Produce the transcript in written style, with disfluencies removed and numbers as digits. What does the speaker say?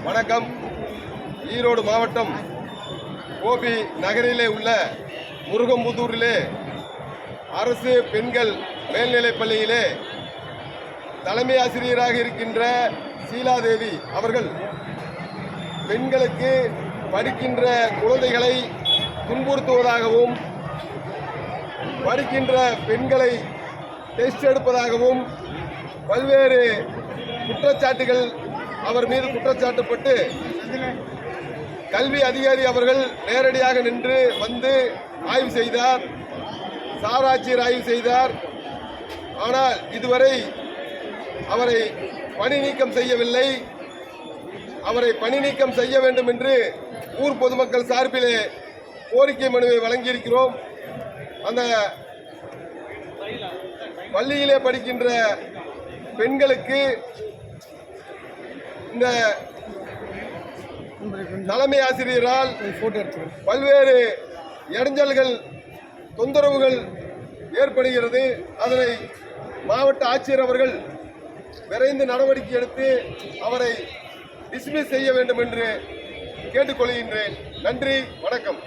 வணக்கம். ஈரோடு மாவட்டம் கோபி நகரிலே உள்ள முருகம்புதூரிலே அரசு பெண்கள் மேல்நிலைப் பள்ளியிலே தலைமை ஆசிரியராக இருக்கின்ற சீலாதேவி அவர்கள் பெண்களுக்கு படிக்கின்ற குழந்தைகளை துன்புறுத்துவதாகவும் படிக்கின்ற பெண்களை டெஸ்ட் எடுப்பதாகவும் பல்வேறு குற்றச்சாட்டுகள் அவர் மீது குற்றச்சாட்டப்பட்டு கல்வி அதிகாரி அவர்கள் நேரடியாக நின்று வந்து ஆய்வு செய்தார், சார் ஆட்சியர் ஆய்வு செய்தார். ஆனால் இதுவரை அவரை பணி நீக்கம் செய்யவில்லை. அவரை பணி நீக்கம் செய்ய வேண்டும் என்று ஊர் பொதுமக்கள் சார்பிலே கோரிக்கை மனுவை வழங்கியிருக்கிறோம். அந்த பள்ளியிலே படிக்கின்ற பெண்களுக்கு இந்த தலைமை ஆசிரியரால் பல்வேறு இடைஞ்சல்கள், தொந்தரவுகள் ஏற்படுகிறது. அதனை மாவட்ட ஆட்சியர் அவர்கள் விரைந்து நடவடிக்கை எடுத்து அவரை டிஸ்மிஸ் செய்ய வேண்டும் என்று கேட்டுக்கொள்கின்றேன். நன்றி, வணக்கம்.